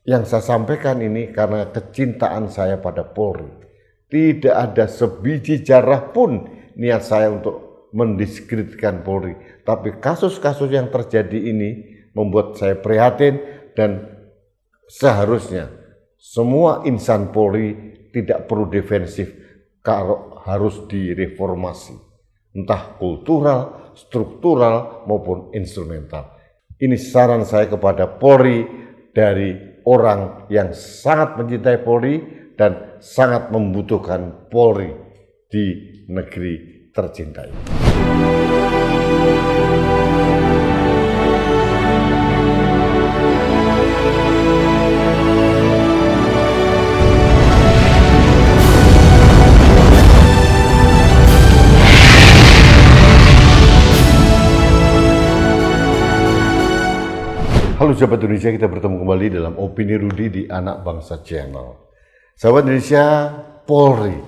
Yang saya sampaikan ini karena kecintaan saya pada Polri. Tidak ada sebiji jarah pun niat saya untuk mendiskreditkan Polri. Tapi kasus-kasus yang terjadi ini membuat saya prihatin dan seharusnya semua insan Polri tidak perlu defensif kalau harus direformasi. Entah kultural, struktural maupun instrumental. Ini saran saya kepada Polri dari orang yang sangat mencintai Polri dan sangat membutuhkan Polri di negeri tercintai. Halo sahabat Indonesia, kita bertemu kembali dalam Opini Rudi di Anak Bangsa Channel. Sahabat Indonesia, Polri,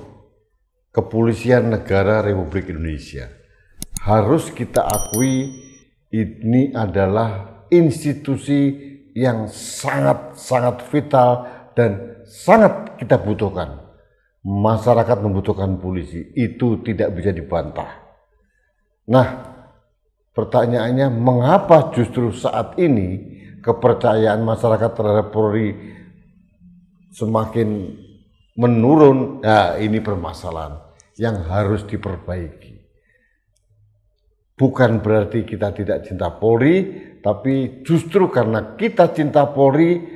Kepolisian Negara Republik Indonesia, harus kita akui ini adalah institusi yang sangat vital dan sangat kita butuhkan. Masyarakat membutuhkan polisi, itu tidak bisa dibantah. Nah, pertanyaannya, mengapa justru saat ini kepercayaan masyarakat terhadap Polri semakin menurun? Nah, ini permasalahan yang harus diperbaiki. Bukan berarti kita tidak cinta Polri, tapi justru karena kita cinta Polri,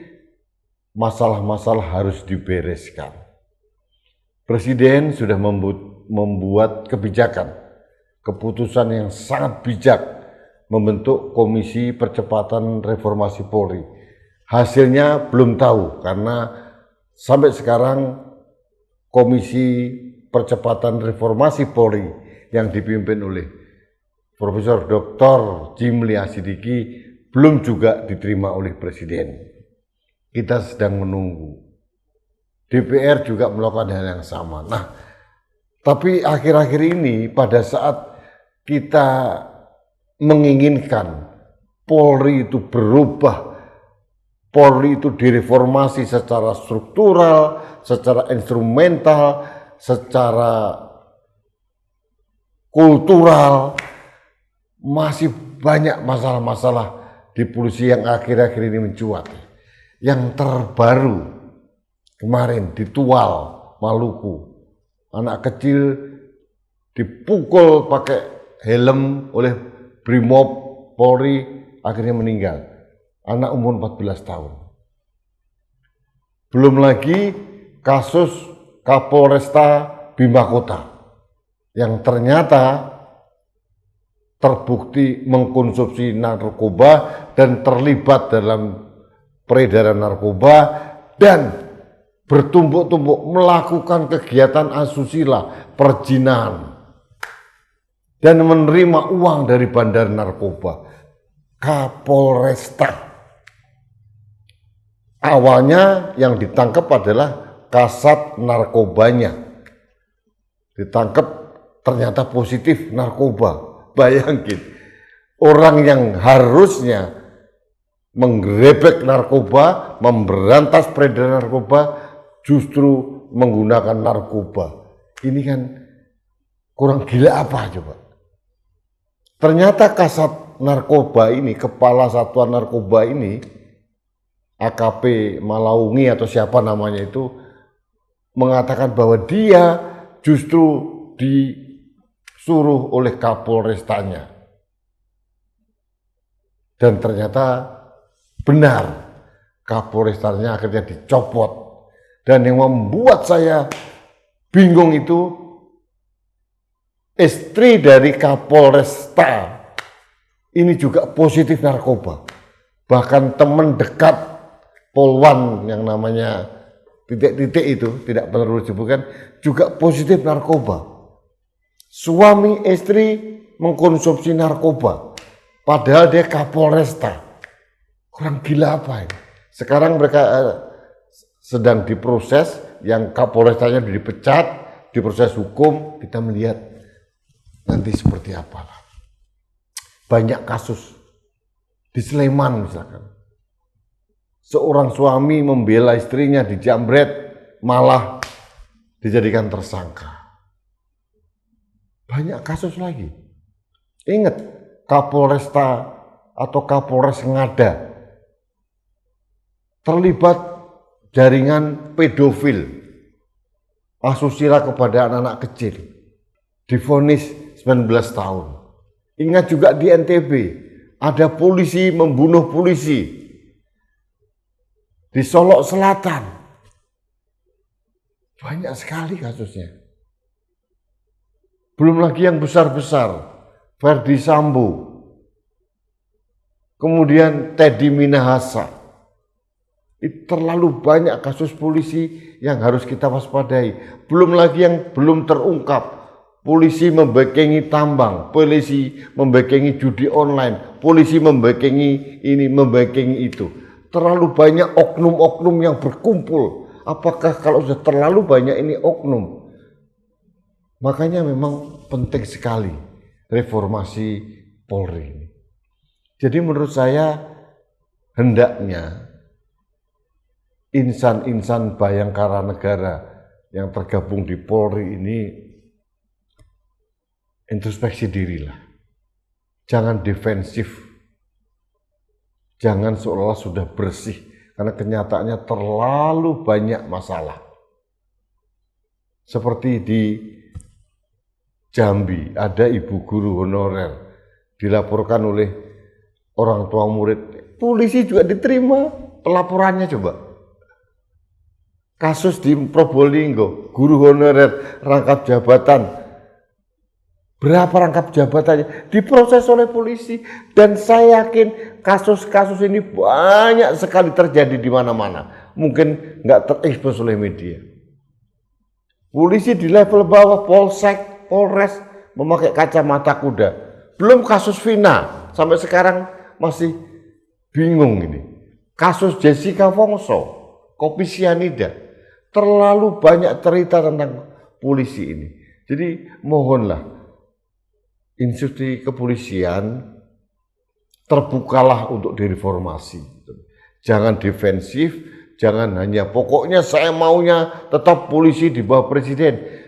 masalah-masalah harus dibereskan. Presiden sudah membuat kebijakan, keputusan yang sangat bijak, membentuk Komisi Percepatan Reformasi Polri. Hasilnya belum tahu karena sampai sekarang Komisi Percepatan Reformasi Polri yang dipimpin oleh Profesor Dr. Jimli Asidiki belum juga diterima oleh Presiden. Kita sedang menunggu. DPR juga melakukan hal yang sama. Nah, tapi akhir-akhir ini pada saat kita menginginkan Polri itu berubah, Polri itu direformasi secara struktural, secara instrumental, secara kultural, masih banyak masalah-masalah di polisi yang akhir-akhir ini mencuat. Yang terbaru kemarin di Tual, Maluku, anak kecil dipukul pakai helm oleh Brimob Polri, akhirnya meninggal. Anak umur 14 tahun. Belum lagi kasus Kapolresta Bima Kota yang ternyata terbukti mengkonsumsi narkoba dan terlibat dalam peredaran narkoba dan bertumbuk-tumbuk melakukan kegiatan asusila, perzinahan, dan menerima uang dari bandar narkoba. Kapolresta. Awalnya yang ditangkap adalah kasat narkobanya. Ditangkap ternyata positif narkoba. Bayangin, orang yang harusnya menggerebek narkoba, memberantas peredaran narkoba, justru menggunakan narkoba. Ini kan kurang gila apa coba? Ternyata kasat narkoba ini, kepala satuan narkoba ini, AKP Malaungi atau siapa namanya itu, mengatakan bahwa dia justru disuruh oleh Kapolrestanya. Dan ternyata benar, Kapolrestanya akhirnya dicopot. Dan yang membuat saya bingung itu, istri dari Kapolresta ini juga positif narkoba. Bahkan teman dekat Polwan yang namanya titik-titik itu, tidak perlu disebutkan, juga positif narkoba. Suami istri mengkonsumsi narkoba, padahal dia Kapolresta. Kurang gila apa ini? Sekarang mereka sedang diproses, yang Kapolrestanya dipecat, diproses hukum, kita melihat nanti seperti apa. Banyak kasus di Sleman misalkan. seorang suami membela istrinya dijambret, malah dijadikan tersangka. Banyak kasus lagi. Ingat, Kapolresta atau Kapolres Ngada terlibat jaringan pedofil, asusila kepada anak-anak kecil, divonis 19 tahun. Ingat juga di NTB, ada polisi membunuh polisi di Solok Selatan. Banyak sekali kasusnya. Belum lagi yang besar-besar, Verdi Sambo, kemudian Teddy Minahasa. Itu terlalu banyak kasus polisi yang harus kita waspadai. Belum lagi yang belum terungkap. Polisi membekengi tambang, polisi membekengi judi online, polisi membekengi ini, membekengi itu. Terlalu banyak oknum-oknum yang berkumpul. Apakah kalau sudah terlalu banyak ini oknum? Makanya memang penting sekali reformasi Polri. Jadi menurut saya hendaknya insan-insan Bayangkara Negara yang tergabung di Polri ini introspeksi dirilah. Jangan defensif. Jangan seolah-olah sudah bersih, karena kenyataannya terlalu banyak masalah. Seperti di Jambi, ada ibu guru honorer dilaporkan oleh orang tua murid. Polisi juga diterima pelaporannya coba. Kasus di Probolinggo, guru honorer rangkap jabatan. Berapa rangkap jabatannya diproses oleh polisi, dan saya yakin kasus-kasus ini banyak sekali terjadi di mana-mana. Mungkin nggak terekspos oleh media. Polisi di level bawah, Polsek, Polres memakai kacamata kuda. Belum kasus Vina, sampai sekarang masih bingung ini. Kasus Jessica Wongso, kopi sianida, terlalu banyak cerita tentang polisi ini. Jadi mohonlah, institusi kepolisian terbukalah untuk direformasi. Jangan defensif, jangan hanya pokoknya saya maunya tetap polisi di bawah presiden.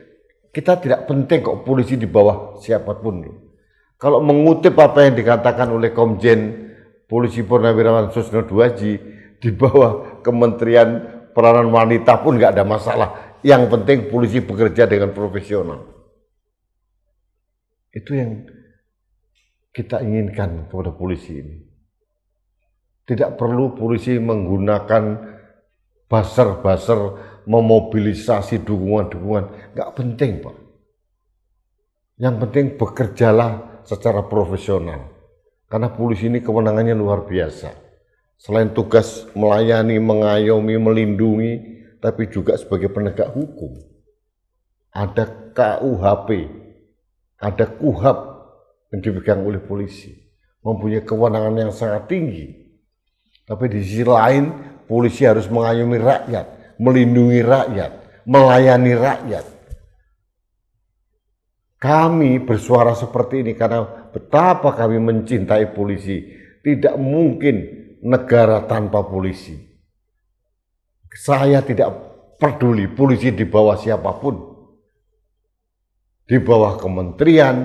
Kita tidak penting kok polisi di bawah siapapun. Kalau mengutip apa yang dikatakan oleh Komjen Polisi Purnawirawan Susno Duaji, di bawah Kementerian Peranan Wanita pun nggak ada masalah. Yang penting polisi bekerja dengan profesional. Itu yang kita inginkan kepada polisi ini. Tidak perlu polisi menggunakan buzzer-buzzer, memobilisasi dukungan-dukungan. Nggak penting, Pak. Yang penting bekerjalah secara profesional. Karena polisi ini kewenangannya luar biasa. Selain tugas melayani, mengayomi, melindungi, tapi juga sebagai penegak hukum. Ada KUHP, ada KUHAP yang dipegang oleh polisi, mempunyai kewenangan yang sangat tinggi. Tapi di sisi lain, polisi harus mengayomi rakyat, melindungi rakyat, melayani rakyat. Kami bersuara seperti ini karena betapa kami mencintai polisi. Tidak mungkin negara tanpa polisi. Saya tidak peduli polisi di bawah siapapun. Di bawah kementerian,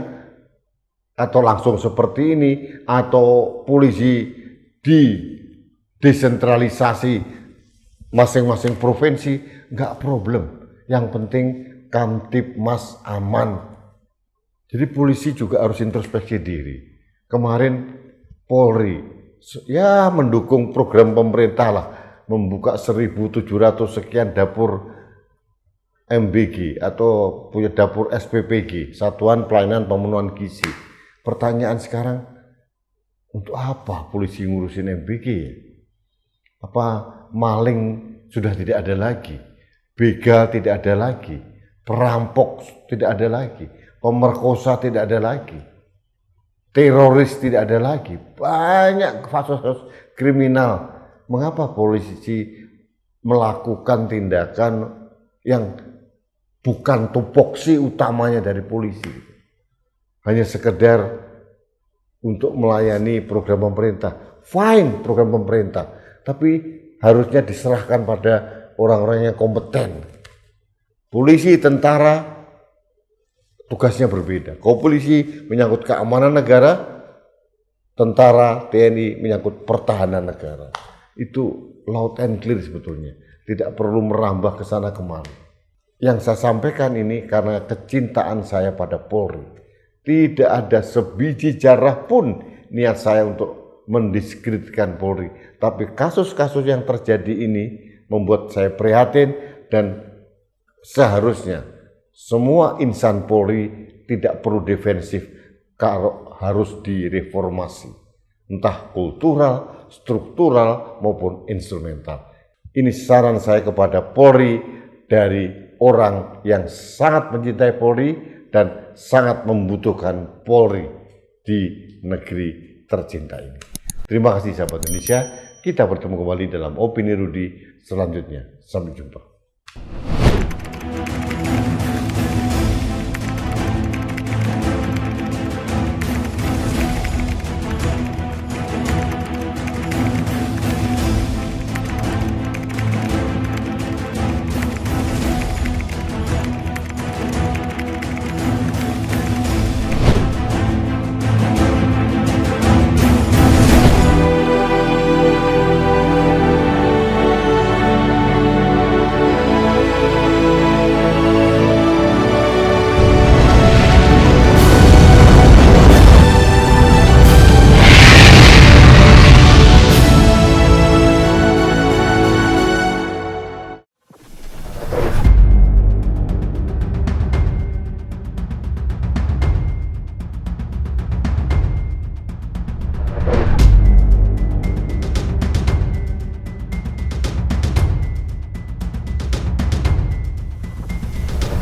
atau langsung seperti ini, atau polisi di desentralisasi masing-masing provinsi, nggak problem. Yang penting Kamtibmas aman. Jadi polisi juga harus introspeksi diri. Kemarin Polri ya mendukung program pemerintah lah, membuka 1.700 sekian dapur MBG atau punya dapur SPPG, Satuan Pelayanan Pemenuhan Gizi. Pertanyaan sekarang, untuk apa polisi ngurusin MBG ya? Apa maling sudah tidak ada lagi, begal tidak ada lagi, perampok tidak ada lagi, pemerkosa tidak ada lagi, teroris tidak ada lagi, banyak kasus-kasus kriminal. Mengapa polisi melakukan tindakan yang bukan tupoksi utamanya dari polisi? Hanya sekedar untuk melayani program pemerintah. Fine program pemerintah, tapi harusnya diserahkan pada orang-orang yang kompeten. Polisi, tentara, tugasnya berbeda. Kalau polisi menyangkut keamanan negara, tentara, TNI menyangkut pertahanan negara. Itu loud and clear sebetulnya. Tidak perlu merambah ke sana kemari. Yang saya sampaikan ini karena kecintaan saya pada Polri. Tidak ada sebiji jarah pun niat saya untuk mendiskreditkan Polri. Tapi kasus-kasus yang terjadi ini membuat saya prihatin dan seharusnya semua insan Polri tidak perlu defensif kalau harus direformasi. Entah kultural, struktural maupun instrumental. Ini saran saya kepada Polri dari orang yang sangat mencintai Polri dan sangat membutuhkan Polri di negeri tercinta ini. Terima kasih sahabat Indonesia. Kita bertemu kembali dalam Opini Rudi selanjutnya. Sampai jumpa.